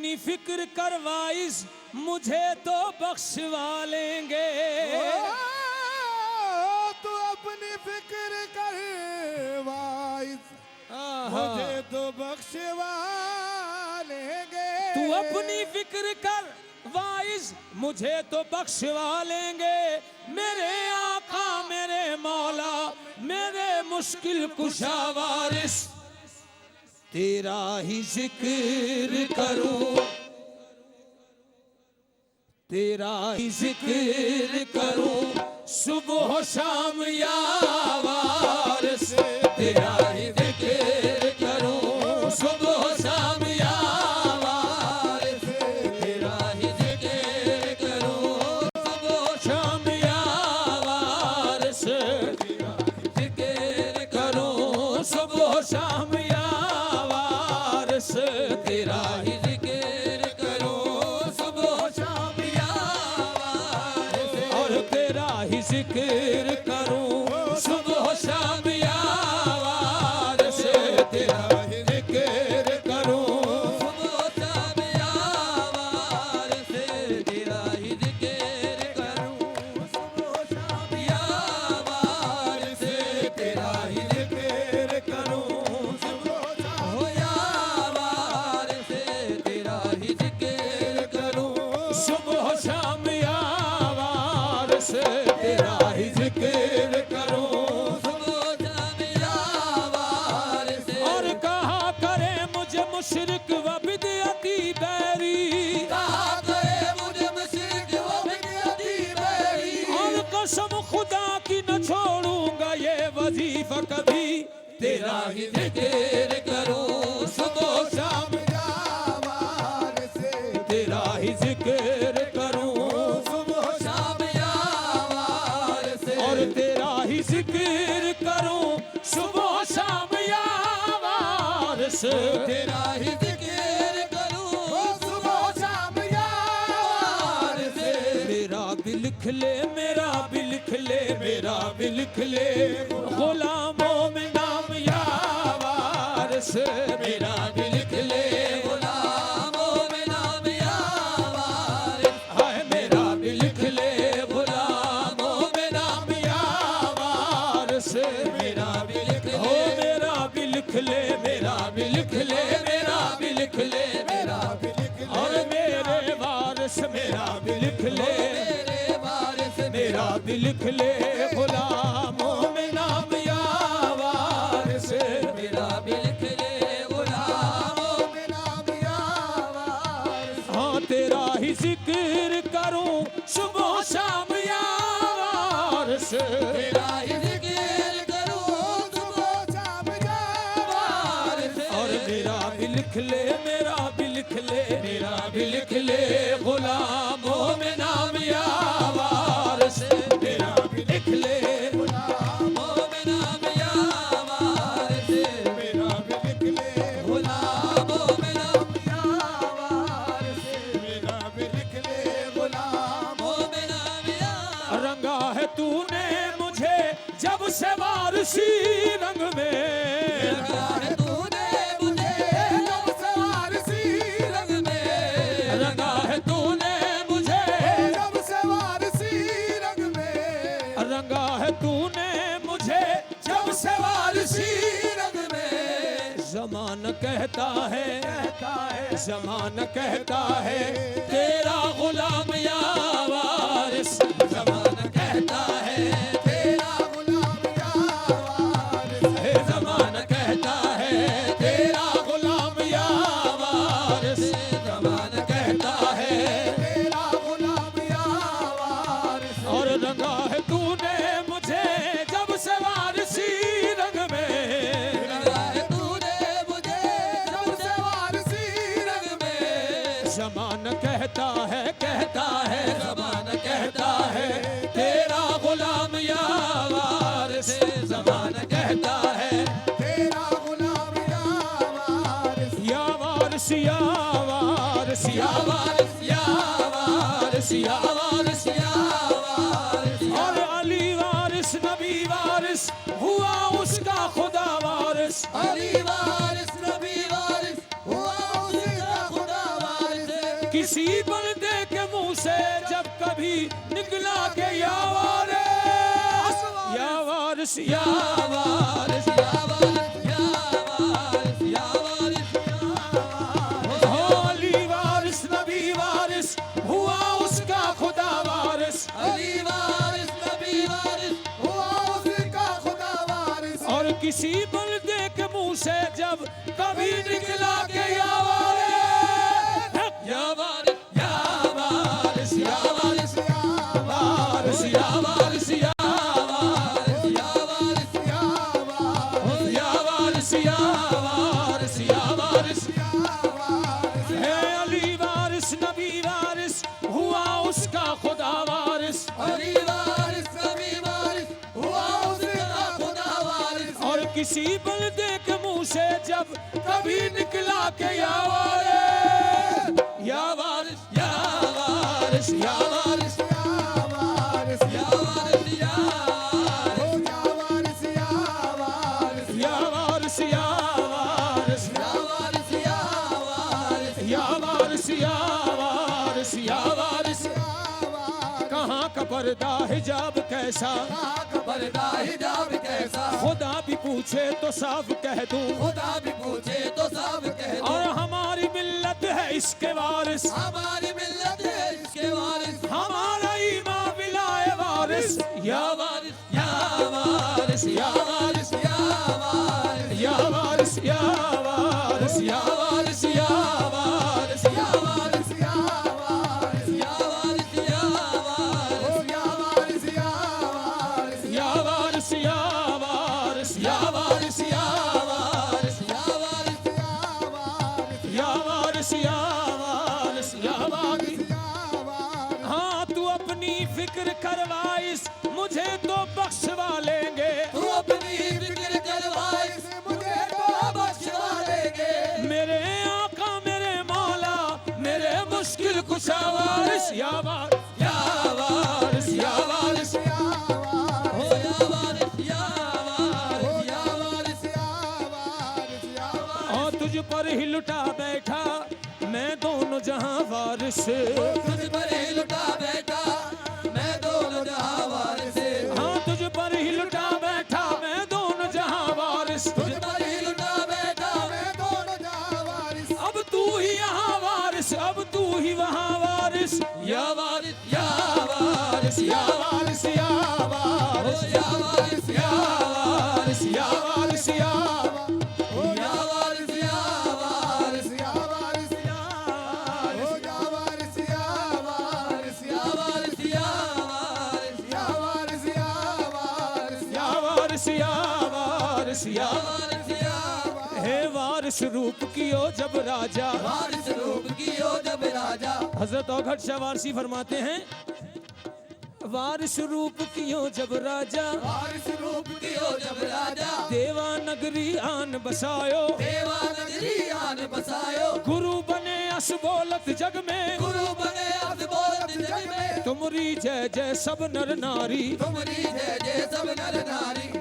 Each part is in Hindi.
अपनी फिक्र करवाइस मुझे तो बख्शवा लेंगे। तू अपनी फिक्र करवाइस मुझे तो बख्शवा लेंगे। तू अपनी फिक्र कर वाइस मुझे तो बख्शवा लेंगे। मेरे आका मेरे मौला मेरे मुश्किल कुशा वारिस, तेरा ही जिक्र करूं, तेरा ही जिक्र करूं सुबह शाम या वारिस, तेरा ही जिक्र करूं सुबह शाम या वारिस, तेरा ही जिक्र करूं सुबह शाम या वारिस, तेरा ही जिक्र करूं सुबह शाम या वारिस, तेरा ही जिक्र करूं सुबह शाम या वारिस, और तेरा ही जिक्र करूं सुबह शाम या वारिस, तेरा ही जिक्र करूं सुबह शाम या वारिस, तेरा ही जिक्र करूं सुबह शाम या वारिस, तेरा ही जिक्र करूं सुबह शाम या वारिस, तेरा ही जिक्र करूं सुबह शाम या वारिस, तेरा ही जिक्र करूं सुबह शाम या वारिस। और कहा करे मुझे मुशरिक व बिदअती बैरी, कहा करे मुझे मुशरिक व बिदअती बैरी, और कसम खुदा की न छोड़ूंगा ये वजीफा कभी, तेरा ही जिक्र करूं सुबह शाम या वारिस, तेरा ही जिक्र करूं सुबह शाम या वारिस, और तेरा ही जिक्र करूं सुबह शाम या वारिस, तेरा ही जिक्र करूं सुबह शाम या वारिस। मेरा भी लिख ले मेरा भी लिख ले मेरा भी लिख ले गुलामों में नाम या वारिस, मेरा भी लिख ले गुलामों में नाम या वारिस, हाय मेरा भी लिख ले गुलामों में नाम या वारिस, मेरा भी लिख ले मेरा भी लिख ले मेरा भी लिख ले मेरा भी लिख ले मेरा भी लिख ले, और मेरे वारिस मेरा भी लिख ले मेरे वारिस मेरा भी लिख ले गुलामों में नाम या वारिस, मेरा भी लिख ले गुलामों में नाम या वारिस। हाँ तेरा ही जिक्र करूं सुबह शाम या वारिस, तेरा ही जिक्र करूं सुबह शाम या वारिस, और मेरा भी लिख ले मेरा भी लिख ले मेरा भी लिख ले गुलामों में नाम या वारिस, मेरा भी लिख ले गुलामों में नाम या वारिस, मेरा भी लिख ले गुलामों में नाम या वारिस, मेरा भी लिख ले गुलामों में नाम या। रंगा है तूने मुझे जब से वारसी रंग में, रंगा है तूने मुझे जब से वारसी रंग में, रंगा है तूने मुझे जब से वारसी रंग में, रंगा है तूने मुझे जब से वारसी रंग में। ज़माना कहता है ज़माना कहता है तेरा गुलाम या वारिस, ज़माना कहता है तेरा गुलाम या वारिस, ज़माना कहता है तेरा गुलाम या वारिस, ज़माना कहता है तेरा गुलाम या वारिस, और रंगा है तूने मुझे जब से वारसी रंग में, रंगा है तूने मुझे जब से वारसी रंग में। ज़माना कहता है ज़माना कहता है तेरा गुलाम वारिस या वारिस हो अली वारिस नबी वारिस हुआ उसका खुदा वारिस हुआ उसका खुदा वारिस और किसी बंदे के मुंह से जब कभी निकला के या वारिस या वारिस या वारिस या वारिस वारिस या वारिस या वारिस या वारिस या वारिस है अली वारिस नबी वारिस हुआ उसका खुदा वारिस और किसी बंदे के मुंह से जब कभी निकला के या वारिस या वारिस या वारिस या वारिस या वारिस या वारिस या वारिस या वारिस या वारिस या वारिस कहाँ का पर्दा हिजाब कैसा खुदा भी पूछे तो साफ कह दूं और हमारी मिल्लत है इसके वारिस हमारा ईमान विलाए वारिस या वारिस या वारिस या वारिस या वारिस या वारिस या वारिस या वारिस या वारिस या वारिस या वारिस या वारिस या वारिस या वारिस या वारिस या वारिस हाँ तू अपनी फिक्र करवाइस मुझे तो बख्शवा लेंगे मेरे आका मेरे मौला मेरे मुश्किल कुशा वारिस या वारिस या वारिस या वारिस और तुझ पर ही लुटा बैठा मैं दोनों जहां वारिस हाँ तुझ पर ही लुटा बैठा मैं दोनों जहां वारिस अब तू ही यहाँ वारिस अब तू ही वहाँ वारिस या वारिस या वारिस या वारिस या वारिस या वारिस या वारिस या वारिस या हे वारिस रूप कियो जब राजा हजरत औघट शाह वारसी फरमाते हैं वारिस रूप कियो जब राजा देवा नगरी आन बसायो गुरु बने असबोलत जग में तुमरी जय जय सब नर नारी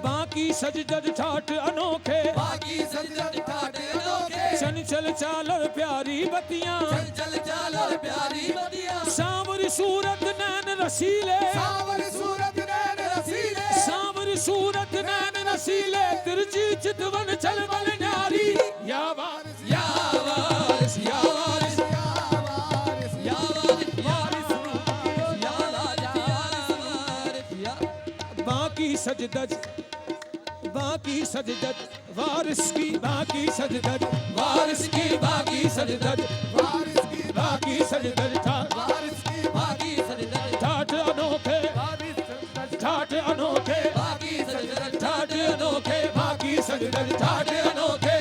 बाकी सजदद ठाट अनोखे चंचल चालर प्यारी बतियां सांवरी सूरत नैन रसीले सांवरी सूरत नैन रसीले तिरछी चितवन चलवल न्यारी या वारिस या वारिस या वारिस बाकी सजदत वारिस की बाकी सजदत वारिस की बाकी सजदत बाकी सजदत ठाठ अनोखे ठाठ अनोखे ठाठ अनोखे बाकी सजदत ठाठ अनोखे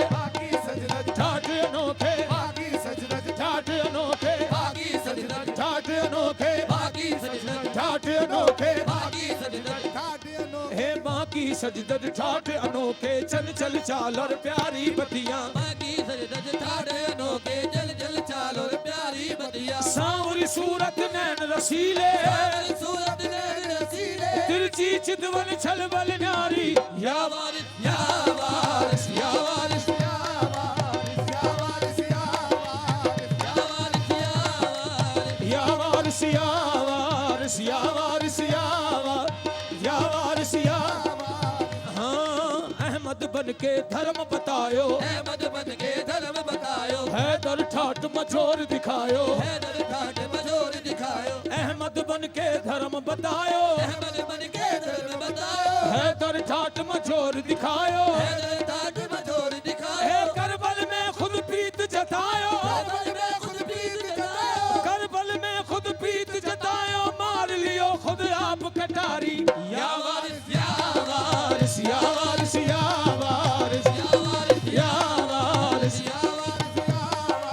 ठाठ अनोखे ठाठ अनोखे ठाठ अनोखे ठाठ अनोखे हे बाकी सजदत ठाठ अनोखे चल चल चाल और प्यारी बतियां सांवरी सूरत नैन रसीले तिरछी चितवन छलबल नारी या वारिस या वारिस या वारिस या वारिस या वारिस या वारिस या वारिस या वारिस या बन के धर्म बतायो, अहमद बन के धर्म बतायो, हैदर ठाट मझोर दिखायो, हैदर ठाट मझोर दिखायो, अहमद बन के धर्म बतायो, अहमद बन के धर्म बतायो, हैदर ठाट मझोर दिखायो, हैदर ठाट मझोर हे दिखायो, करबल में खुद प्रीत जतायो, करबल में खुद प्रीत जतायो, करबल में खुद प्रीत जतायो, मार लियो खुद आप कटारी। या वारिस या वारिस या वारिस या वारिस या वारिस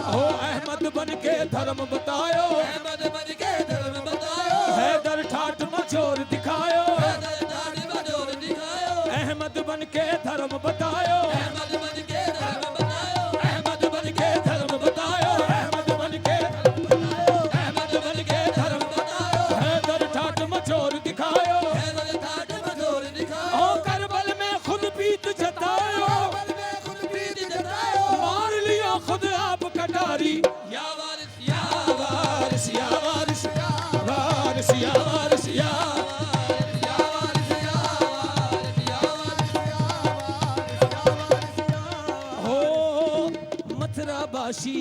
हो अहमद बन के धर्म बतायो, अहमद बन के धर्म बतायो, हैदर ठाट मझोर दिखायो, हैदर ठाट मझोर दिखायो, अहमद बन के धर्म बतायो, अहमद बन के धर्म बतायो, अहमद बन के धर्म बतायो, अहमद बन के अहमद बन के धर्म बतायो, हैदर ठाट मझोर दिखायो, हैदर ठाट मझोर दिखायो, ओ करबल में खुद प्रीत जतायो, करबल में खुद प्रीत जतायो, मार लियो खुद आप कटारी। या वारिस या वारिस या वारिस वारिस या वारिस या हो मथुराबासी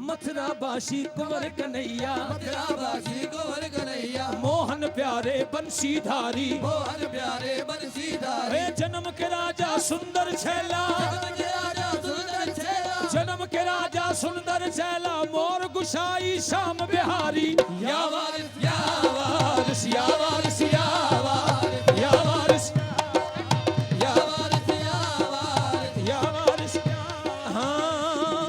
मथुराबासी कुंवर कन्हैया, मथुराबासी कुंवर कन्हैया, मोहन प्यारे बंसीधारी, मोहन प्यारे बंसीधारी, हे जन्म के राजा सुंदर छैला, जन्म के राजा सुंदर छैला, जन्म के राजा सुंदर छैला, मोर गुसाई शाम बिहारी। या वारिस या वारिस या वारिस या वारिस या वारिस या वारिस या वारिस, या वारिस हाँ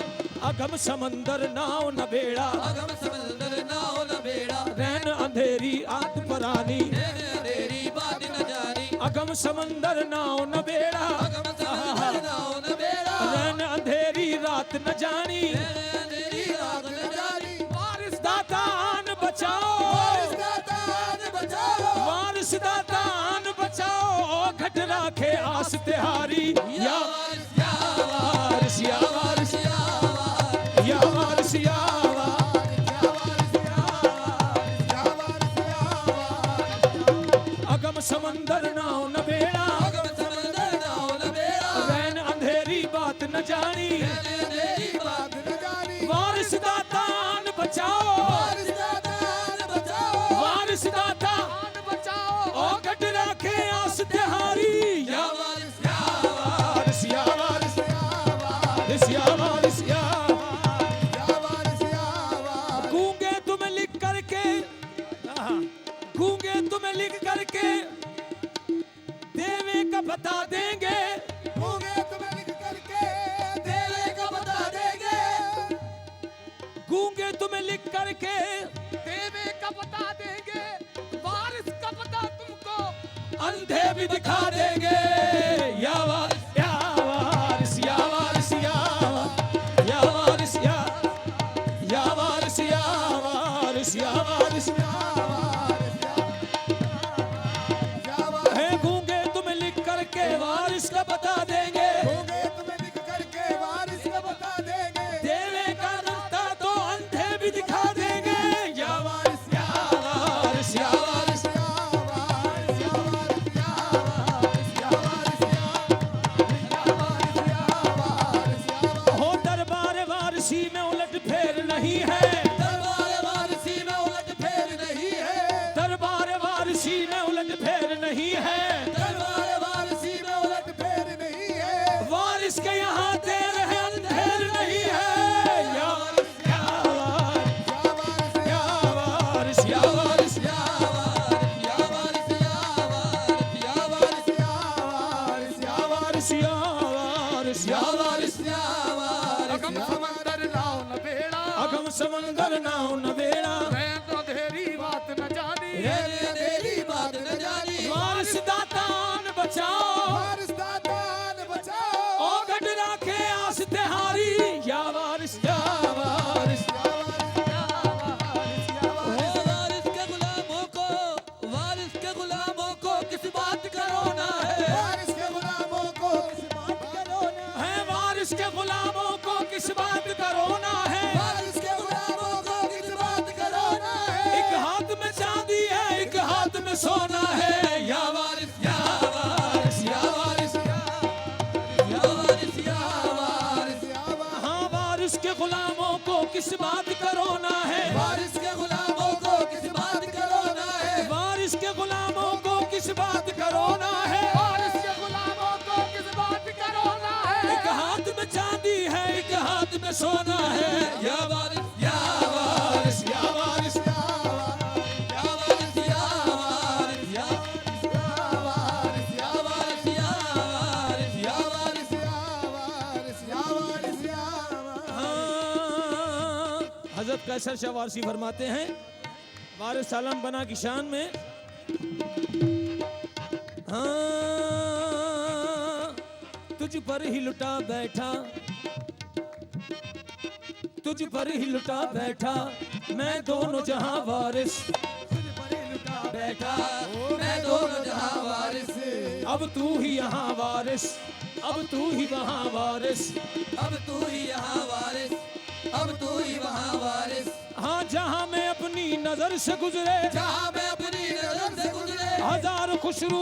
अगम समंदर नाव न बेड़ा, अगम समंदर नाव न बेड़ा, रैन अंधेरी आत परानी, तेरे अंधेरी बात न जानी, अगम समंदर नाव न बेड़ा, अगम समंदर नाव न बेड़ा, रैन अंधेरी रात न जानी, तेरे अंधेरी रात न जानी, वारिस दातान बचाओ, वारिस दातान बचाओ, वारिस दातान बचाओ, घट राखे आस तिहारी। या या वारिस वारिस या वारिस या वारिस या वारिस या अगम समंदर नाव न बेड़ा, अगम समंदर नाव न बेड़ा, रैन अंधेरी बात न जानी, तेरे अंधेरी बात न जानी, वारिस दातान बचाओ, वारिस दातान बचाओ, वारिस दातान बचाओ, ओ घट राखे आस तिहारी। या वारिस वारिस या वारिस वारिस या वारिस या गूंगे तुम्हें लिख करके, गूंगे तुम्हें लिख करके देवे का बता देंगे, होंगे तुम्हें लिख करके देवे का बता देंगे, गूंगे तुम्हें लिख करके देवे का बता देंगे, वारिस का पता तुमको अंधे भी दिखा देंगे। या वारिस या वारिस या वारिस या वारिस या वारिस या वारिस या वारिस है गूंगे तुम्हें लिख करके वारिस का बता देंगे, होंगे तुम्हें लिख करके वारिस का बता देंगे, देवे का रास्ता तो अंधे भी दिखा देंगे। या वारिस या वारिस या वारिस हो दरबार वारसी में उलट फेर नहीं है, दरबार वारसी में उलट फेर नहीं है, दरबार वारसी में उलट फेर नहीं है, दरबार वारसी में उलट फेर नहीं है, वारिस के यहाँ देर है अंधेर नहीं है। या वारिस या वारिस या वारिस या वारिस या वारिस अगम समंदर नाव न बेड़ा, अगम समंदर नाव न बेड़ा, मैं तो अंधेरी बात न जानी, तेरे अंधेरी बात न जानी, वारिस दातान बचाओ, वारिस दातान बचाओ, ओ गढ़ राखे आस तिहारी। या वारिस या वारिस वारिस के गुलामों को, वारिस के गुलामों को किस बात का रोना है, वारिस के गुलामों को किस बात का रोना है, है वारिस के गुलामों को किस बात का रोना है, वारिस के गुलामों को किस बात का रोना है, एक हाथ में चांदी है एक हाथ में सोना है। या वारिस के गुलामों को किस बात का रोना है, वारिस के गुलामों को किस बात का रोना है। एक हाथ में चांदी है, एक हाथ में सोना है। या वारिस या वारिस या वारिस या वारिस या वारिस या वारिस या वारिस या वारिस या वारिस हाँ, हजरत कैसर शाह वारसी फरमाते हैं वारिस आलम बना की शान में, हाँ तुझ पर ही लुटा बैठा, तुझ पर ही लुटा बैठा मैं दोनों जहां वारिस, बैठा मैं दोनों जहां वारिस। अब तू ही यहाँ वारिस, अब तू ही वहाँ वारिस, अब तू ही यहाँ वारिस, अब तू ही वहाँ वारिस। हाँ जहाँ मैं अपनी नजर से गुजरे जहाँ मैं अपनी नजर से गुजरे हजार खुशरू